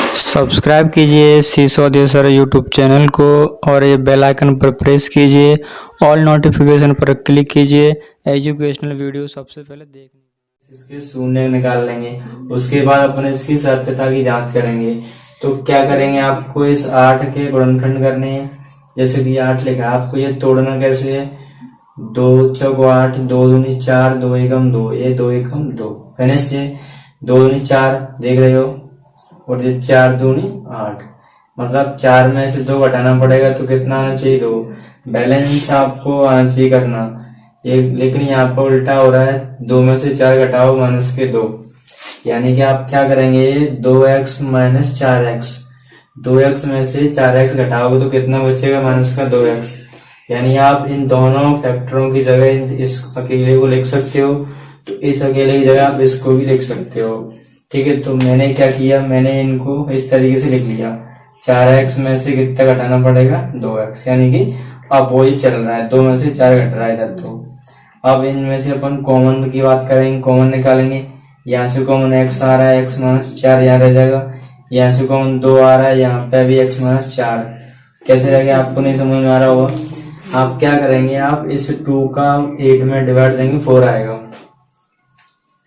Subscribe कीजिए Sisodia sir YouTube channel को और ये बेल आइकन पर प्रेस कीजिए। ऑल नोटिफिकेशन पर क्लिक कीजिए। एजुकेशनल वीडियो सबसे पहले देखने इसके शून्य निकाल लेंगे। उसके बाद अपन इसकी सत्यता की जांच करेंगे। तो क्या करेंगे, आपको इस 8 के गुणनखंड करने हैं। जैसे कि 8 लिखा, आपको ये तोड़ना कैसे है, 2 चौको 8, 2 दूनी 4, 2 एकम 2, ये 2 एकम 2 फिनिश। ये 2 दूनी 4 देख रहे हो, और ये 4 दूनी 8, मतलब 4 में से 2 घटाना पड़ेगा तो कितना आना चाहिए, 2। बैलेंस आपको आना चाहिए करना ये, लेकिन यहाँ पर उल्टा हो रहा है, 2 में से 4 घटाओ माइनस के 2, यानी कि आप क्या करेंगे, 2x माइनस 4x, 2x में से 4x घटाओगे तो कितना बचेगा, माइनस का 2x। यानी आप इन दोनों फैक्टरों की जगह इस अकेले को लिख सकते हो, तो इस अकेले की जगह आप इसको भी लिख सकते हो। ठीक है, तो मैंने क्या किया, मैंने इनको इस तरीके से लिख लिया। 4x में से कितना घटाना पड़ेगा, 2x, यानी कि अपोजिट चल रहा है, 2 में से 4 घट रहा है इधर। तो अब इनमें से अपन कॉमन की बात करेंगे, कॉमन निकालेंगे। यहाँ से कॉमन x आ रहा है, x माइनस 4 यहाँ रह जाएगा। यहाँ से कॉमन 2 आ रहा है, यहाँ पे भी x माइनस 4 कैसे रहेगा, आपको नहीं समझ में आ रहा होगा। आप क्या करेंगे, आप इस 2 का 8 में डिवाइड देंगे, 4 आएगा।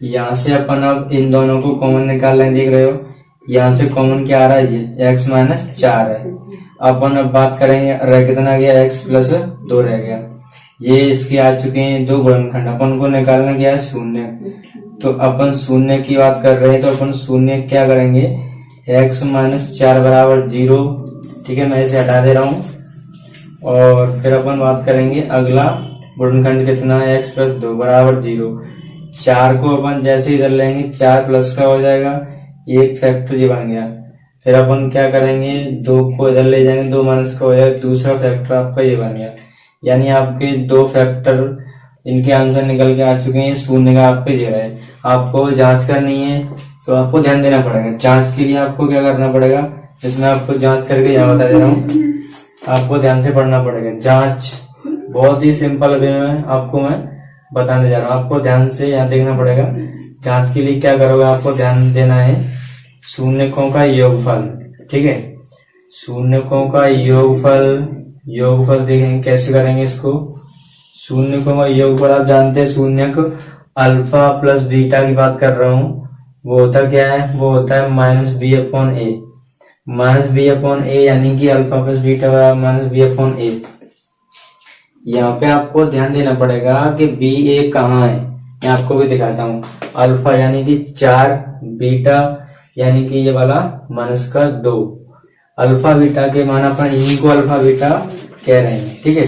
यहाँ से अपन अब इन दोनों को कॉमन निकाल लेंगे, देख रहे हो यहाँ से कॉमन क्या आ रहा है, ये x माइनस 4 है। अपन अब बात करेंगे, रह कितना गया, x प्लस 2 रह गया। ये इसके आ चुके हैं 2 गुणनखंड, अपन को निकालना क्या है, शून्य। तो अपन शून्य की बात कर रहे हैं, तो अपन शून्य क्या करेंगे, x माइनस 4 बराबर 0। ठीक है, मैं इसे हटा दे रहा हूँ। और फिर अपन बात करेंगे अगला गुणनखंड कितना है, x प्लस 2 बराबर 0। 4 को अपन जैसे इधर लेंगे, 4 प्लस का हो जाएगा, एक फैक्टर ये बन गया। फिर अपन क्या करेंगे, 2 को इधर ले जाएंगे, 2 माइनस का हो जाएगा, दूसरा फैक्टर आपका ये बन गया। यानी आपके 2 फैक्टर इनके आंसर निकल के आ चुके हैं, शून्य का आपके ये है। आपको जांच करनी है तो आपको ध्यान देना पड़ेगा। जांच के लिए आपको क्या करना पड़ेगा, इसमें आपको जांच करके यहाँ बता दे रहा हूँ, आपको ध्यान से पढ़ना पड़ेगा। जांच बहुत ही सिंपल वे में आपको मैं बताने जा रहा हूँ, आपको ध्यान से यहाँ देखना पड़ेगा। जांच के लिए क्या करोगे, आपको ध्यान देना है शून्यकों का योगफल। ठीक है, शून्यकों का योगफल देखेंगे कैसे करेंगे इसको। शून्यकों का योगफल आप जानते हैं, शून्यक अल्फा प्लस बीटा की बात कर रहा हूँ, वो होता क्या है, वो होता है माइनस बी अपॉन ए। माइनस बी अपॉन ए यानी कि अल्फा प्लस बीटा बराबर माइनस बी अपॉन ए। यहाँ पे आपको ध्यान देना पड़ेगा कि बी ए कहाँ है, मैं आपको भी दिखाता हूँ। अल्फा यानी कि 4, बीटा यानी कि ये वाला माइनस का 2। अल्फा बीटा के मान अपन इन्हीं को अल्फा बीटा कह रहे हैं। ठीक है,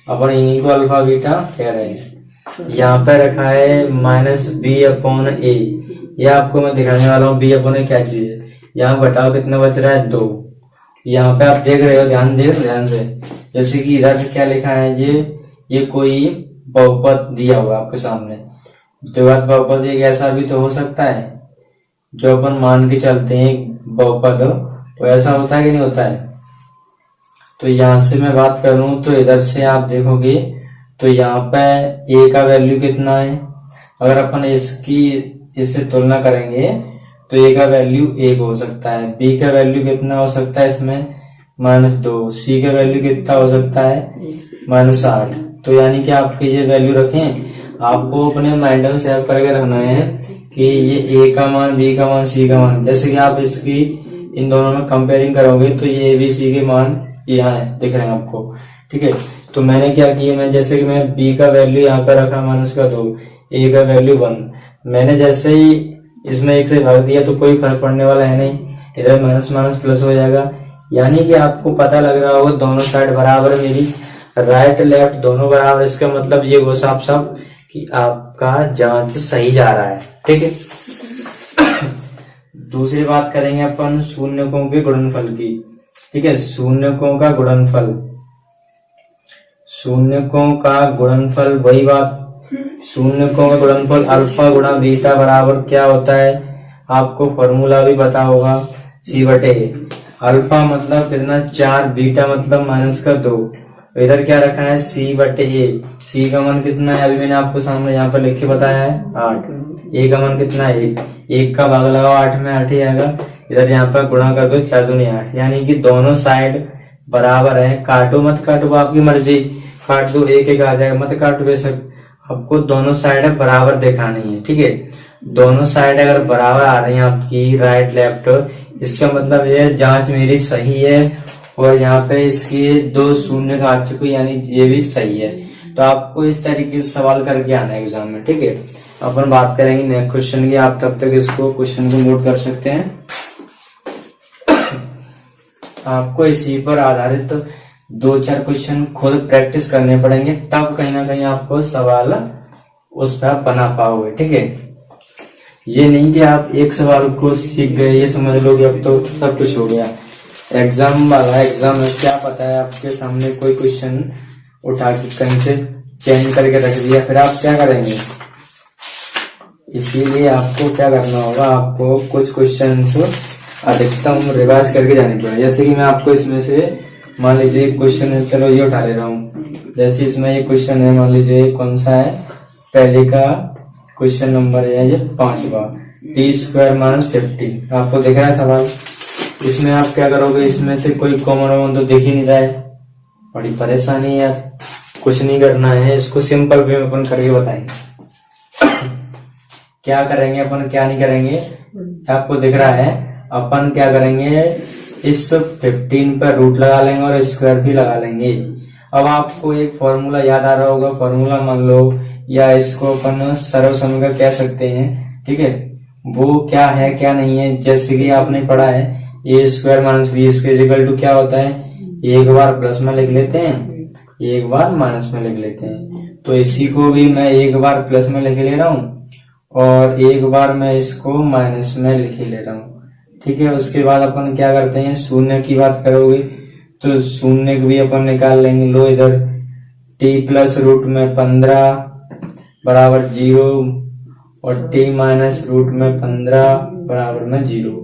अपन इन्हीं को अल्फा बीटा कह रहे हैं। यहाँ पे रखा है माइनस बी अपॉन ए, ये आपको मैं दिखाने वाला हूँ बी अपॉन ए क्या चीज है। यहाँ घटाओ कितना बच रहा है, 2। यहाँ पे आप देख रहे हो, ध्यान से, जैसे कि इधर क्या लिखा है, ये कोई बहुपद दिया हुआ आपके सामने। द्विघात बहुपद एक ऐसा भी तो हो सकता है जो अपन मान के चलते हैं बहुपद, तो ऐसा होता है कि नहीं होता है। तो यहाँ से मैं बात करूं तो इधर से आप देखोगे तो यहाँ पे a का वैल्यू कितना है, अगर अपन इससे तुलना करेंगे तो a का वैल्यू 1 हो सकता है, b का वैल्यू कितना हो सकता है इसमें, -2, c का वैल्यू कितना हो सकता है, -8। तो यानी कि आपके ये वैल्यू रखें, आपको अपने माइंड में सेव करके रखना है कि ये a का मान, b का मान, c का मान। जैसे कि आप इसकी इन दोनों में कंपेयरिंग करोगे तो ये a b c के मान यहाँ है, दिख रहे हैं आपको। ठीक है, तो मैंने क्या किया, मैं जैसे कि मैं b का वैल्यू यहाँ पे रखा -2, a का वैल्यू 1। मैंने जैसे ही इसमें 1 से भाग दिया तो कोई फर्क पड़ने वाला है नहीं, इधर माइनस माइनस प्लस हो जाएगा। यानी कि आपको पता लग रहा होगा दोनों साइड बराबर है मेरी, राइट लेफ्ट दोनों बराबर। इसका मतलब ये वो साफ साफ कि आपका जांच सही जा रहा है। ठीक है, दूसरी बात करेंगे अपन शून्यकों के गुणनफल की। ठीक है, शून्यकों का गुणनफल वही बात, शून्यकों का गुणनफल अल्फा गुणा बीटा बराबर क्या होता है, आपको फॉर्मूला भी पता होगा, c/a। अल्फा मतलब कितना, 4, बीटा मतलब -2। इधर क्या रखा है, c/a। c का मान कितना है, अभी मैंने आपको सामने यहाँ पर लिख के बताया है 8। a का मान कितना है, 1 का भाग लगाओ 8 में, 8 ही आएगा। इधर यहाँ पर गुणा कर दो, 4 दूनी 8, यानी कि दोनों साइड बराबर है। काटो मत काटो, वो आपकी मर्जी, काट दो, एक एक आ जाएगा, मत काटो बेशक, आपको दोनों साइड बराबर दिखानी है। ठीक है, दोनों साइड अगर बराबर आ रही है आपकी राइट लेफ्ट, इसका मतलब ये जांच मेरी सही है, और यहाँ पे इसकी 2 शून्य का आ चुके, यानी ये भी सही है। तो आपको इस तरीके से सवाल करके आना है एग्जाम में। ठीक है, अपन बात करेंगे नेक्स्ट क्वेश्चन की। आप तब तक इसको क्वेश्चन को नोट कर सकते हैं। आपको इसी पर आधारित तो 2-4 क्वेश्चन खुद प्रैक्टिस करने पड़ेंगे, तब कहीं ना कहीं आपको सवाल उस पर आप बना पाओगे। ठीक है, ये नहीं कि आप एक सवाल को सीख गए, ये समझ लोगे अब तो सब कुछ हो गया। एग्जाम वाला एग्जाम में क्या पता है आपके सामने कोई क्वेश्चन उठा के कहीं से चेंज करके रख दिया, फिर आप क्या करेंगे? इसीलिए आपको क्या करना होगा, आपको कुछ क्वेश्चन अधिकतम रिवाइज करके जाने पड़ेगा। जैसे कि मैं आपको इसमें से मान लीजिए क्वेश्चन है, चलो ये उठा ले रहा हूँ। जैसे इसमें ये क्वेश्चन है, मान लीजिए कौन सा है, पहले का क्वेश्चन नंबर है ये 5वां, t² - 50। आपको दिख रहा है सवाल, इसमें आप क्या करोगे, इसमें से कोई कॉमन तो दिख ही नहीं रहा है, बड़ी परेशानी है। कुछ नहीं करना है, इसको सिंपल वे में अपन करके बताएंगे। क्या करेंगे अपन, क्या नहीं करेंगे, आपको दिख रहा है। अपन क्या करेंगे, इस 15 पर रूट लगा लेंगे और स्क्वायर भी लगा लेंगे। अब आपको एक फॉर्मूला याद आ रहा होगा, फॉर्मूला मान लो, या इसको अपन सर्वसमीकरण कह सकते हैं। ठीक है, वो क्या है क्या नहीं है, जैसे कि आपने पढ़ा है a² - b² क्या होता है, एक बार प्लस में लिख लेते हैं, एक बार माइनस में लिख लेते हैं। तो इसी को भी मैं एक बार प्लस में लिख ले रहा हूँ और एक बार मैं इसको माइनस में लिख ले रहा हूँ। ठीक है, उसके बाद अपन क्या करते हैं, शून्य की बात करोगे तो शून्य भी अपन निकाल लेंगे। लो इधर t+√15 बराबर 0 और t-√15 बराबर 0।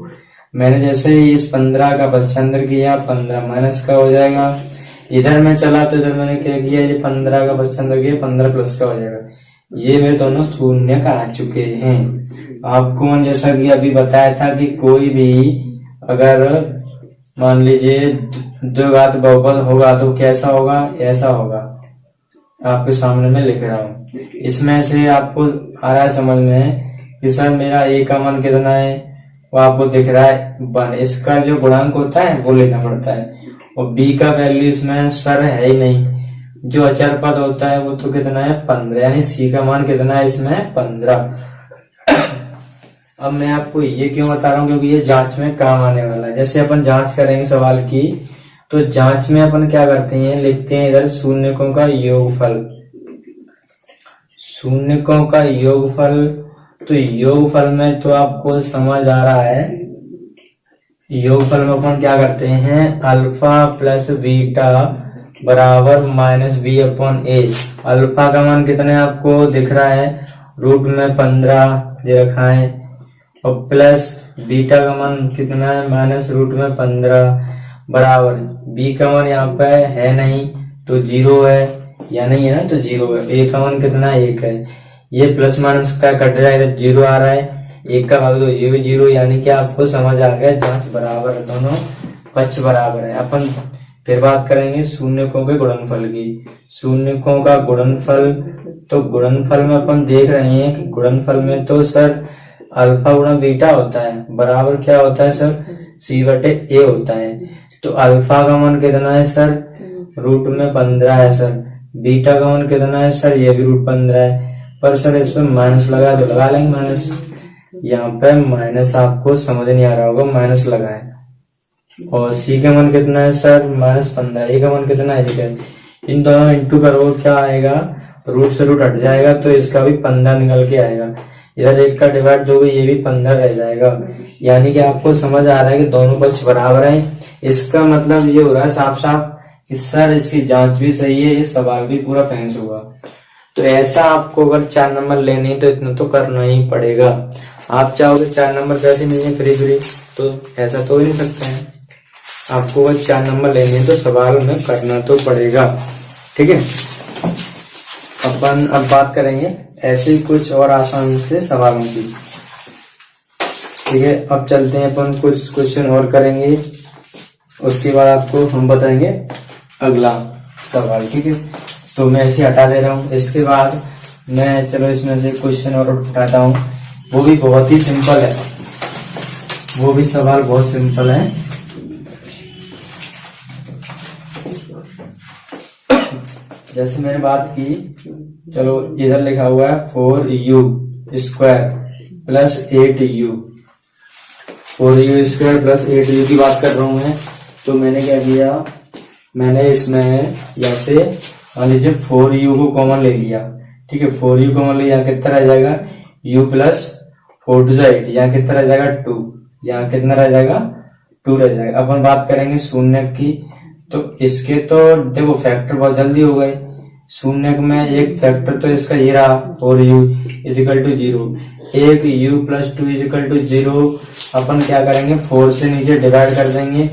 मैंने जैसे ही इस 15 का पश्चांतर किया, 15 माइनस का हो जाएगा। इधर में चला तो इधर मैंने क्या किया, ये 15 का पश्चांतर किया, 15 प्लस का हो जाएगा। ये मेरे दोनों शून्य का आ चुके हैं। आपको मैंने जैसा कि अभी बताया था कि कोई भी अगर मान लीजिए द्विघात बहुपद होगा तो कैसा होगा, ऐसा होगा। आपके सामने मैं लिख रहा हूँ, इसमें से आपको आ रहा है समझ में कि सर मेरा a का मान कितना है, वो आपको दिख रहा है 1। इसका जो गुणांक होता है वो लेना पड़ता है, और b का वैल्यू इसमें सर है ही नहीं। जो अचर पद होता है वो तो कितना है 15, यानी c का मान कितना है इसमें 15। अब मैं आपको ये क्यों बता रहा हूँ, क्योंकि ये जांच में काम आने वाला है। जैसे अपन जांच करेंगे सवाल की, तो जांच में अपन क्या करते हैं, लिखते हैं इधर शून्यकों का योगफल, शून्यकों का योगफल। तो योगफल में तो आपको समझ आ रहा है, योगफल में अपन क्या करते हैं, अल्फा प्लस बीटा बराबर -b/a। अल्फा का मान कितना है आपको दिख रहा है, √15 दे रखा है, और प्लस बीटा का मान कितना है -√15 बराबर b का मान यहाँ पे है नहीं तो 0 है, या नहीं है ना तो 0 है। a का मान कितना है 1 है, ये प्लस माइनस का कट रहा है, 0 आ रहा है, 1 का भाग दो ये भी 0, यानी कि आपको समझ आ गया जांच बराबर है, दोनों पक्ष बराबर है। अपन फिर बात करेंगे शून्यकों के गुणनफल की। शून्यकों का गुणनफल, तो गुणनफल में अपन देख रहे हैं कि गुणनफल में तो सर अल्फा गुणा बीटा होता है, बराबर क्या होता है सर c/a होता है। तो अल्फा का मान कितना है सर √15 है सर, बीटा का मान कितना है सर ये भी √15 है। पर सर इस पे माइनस लगा तो लगा लेंगे माइनस, यहाँ पे माइनस आपको समझ नहीं आ रहा होगा, माइनस लगाए। और c का मान कितना है सर -15, a का मान कितना है 1 है। इन दोनों इंटू करो क्या आएगा, रूट से रूट हट जाएगा तो इसका भी 15 निकल के आएगा। इधर 1 का डिवाइड दोगे ये भी 15 रह जाएगा, यानी कि आपको समझ आ रहा है कि दोनों पक्ष बराबर हैं। इसका मतलब ये हो रहा है साफ साफ कि सर इसकी जांच भी सही है, ये सवाल भी पूरा फेंस हुआ। तो ऐसा आपको अगर 4 नंबर लेने तो इतना तो करना ही पड़ेगा। आप चाहोगे 4 नंबर कैसे मिलेंगे फ्री, तो ऐसा तो हो नहीं सकता है। आपको अगर 4 नंबर लेने तो सवाल में करना तो पड़ेगा। ठीक है, अपन अब बात करेंगे ऐसे ही कुछ और आसान से सवालों की। ठीक है, अब चलते हैं अपन कुछ क्वेश्चन और करेंगे, उसके बाद आपको हम बताएंगे अगला सवाल। ठीक है, तो मैं इसे हटा दे रहा हूँ। इसके बाद मैं चलो इसमें से क्वेश्चन और उठाता हूँ, वो भी बहुत ही सिंपल है, वो भी सवाल बहुत सिंपल है। जैसे मैंने बात की, चलो इधर लिखा हुआ है 4u square plus 8u, 4u square plus 8u की बात कर रहा हूं मैं। तो मैंने क्या किया, मैंने इसमें जैसे मान लीजिए 4u को कॉमन ले लिया। ठीक है, 4u कॉमन ले, यहाँ कितना रह जाएगा u प्लस 4 टू 8, यहाँ कितना रह जाएगा 2, यहाँ कितना रह जाएगा 2 रह जाएगा। अपन बात करेंगे शून्य की, तो इसके तो देखो फैक्टर बहुत जल्दी हो गए। शून्य में एक फैक्टर तो इसका ये रहा 4u इजिकल टू 0, एक u प्लस 2 इजिकल टू 0। अपन क्या करेंगे 4 से नीचे डिवाइड कर देंगे,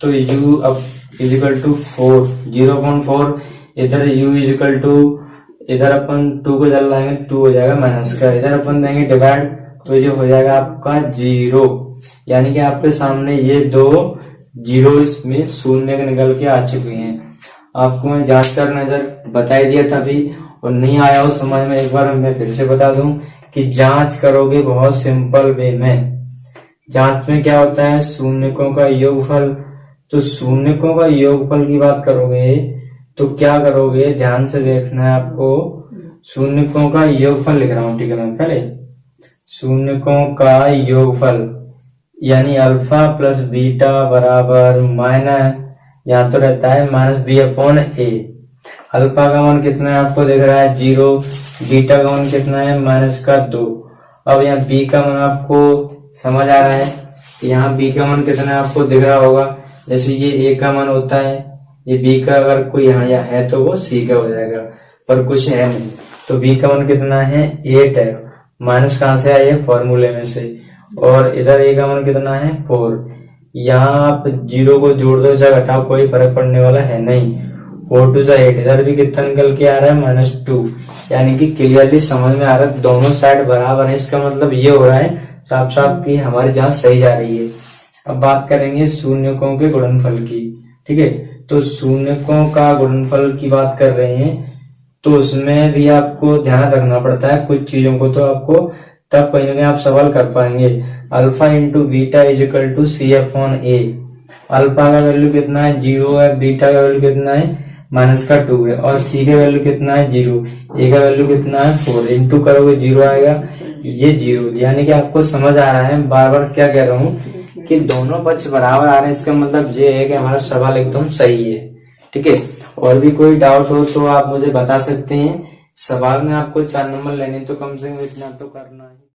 तो u अब इजिकल टू 4, 0.4, इधर u इजिकल टू, इधर अपन 2 को जल लाएंगे 2 हो जाएगा माइनस का, इधर अपन देंगे डिवाइड, तो ये हो जाएगा आपका 0। यानी कि आपके सामने ये दो जीरो इसमें शून्य निकल के आ चुके हैं। आपको मैं जांच कर नजर बता ही दिया था अभी, और नहीं आया हो समझ में, एक बार मैं फिर से बता दूं कि जांच करोगे बहुत सिंपल वे में। जांच में क्या होता है, शून्यकों का योगफल, तो शून्यकों का योगफल की बात करोगे तो क्या करोगे, ध्यान से देखना है आपको। शून्यकों का योगफल लिख रहा हूं, ठीक है, मैं पहले शून्यकों का योगफल यानी अल्फा प्लस बीटा बराबर माइनस, यहाँ तो रहता है minus B upon A. Alpha का मान कितना है आपको दिख रहा है 0, बीटा का मान कितना है माइनस का 2। अब यहाँ बी का मान आपको समझ आ रहा है, यहाँ बी का मान कितना है आपको दिख रहा होगा। जैसे ये ए का मान होता है, ये बी का अगर कोई यहाँ या है तो वो सी का हो जाएगा, पर कुछ है नहीं, तो बी का मान कितना है 8 है। माइनस कहाँ से आया, फॉर्मूले में से, और इधर ए का मान कितना है 4। यहाँ आप 0 को जोड़ दो चाहे घटाओ, कोई फर्क पड़ने वाला है नहीं। 4 टू 8, इधर भी कितना निकल के आ रहा है -2। यानी कि क्लियरली समझ में आ रहा है दोनों साइड बराबर है। इसका मतलब ये हो रहा है साफ साफ कि हमारी जांच सही जा रही है। अब बात करेंगे शून्यकों के गुणनफल की। ठीक है, तो शून्यकों का गुणनफल की बात कर रहे हैं, तो उसमें भी आपको ध्यान रखना पड़ता है कुछ चीजों को, तो आपको तब कहीं ना कहीं आप सवाल कर पाएंगे। Alpha into beta is equal to C upon A. Alpha का वैल्यू कितना है 0 है, बीटा का वैल्यू कितना है माइनस का 2 है, और सी का वैल्यू कितना है 0, ए का वैल्यू कितना है 4। इंटू करोगे 0 आएगा, ये 0। यानी कि आपको समझ आ रहा है, बार बार क्या कह रहा हूँ कि दोनों पक्ष बराबर आ रहे हैं। इसका मतलब ये है कि हमारा सवाल एकदम सही है। ठीक है, और भी कोई डाउट हो तो आप मुझे बता सकते हैं। सवाल में आपको 4 नंबर लेने तो कम से कम इतना तो करना है।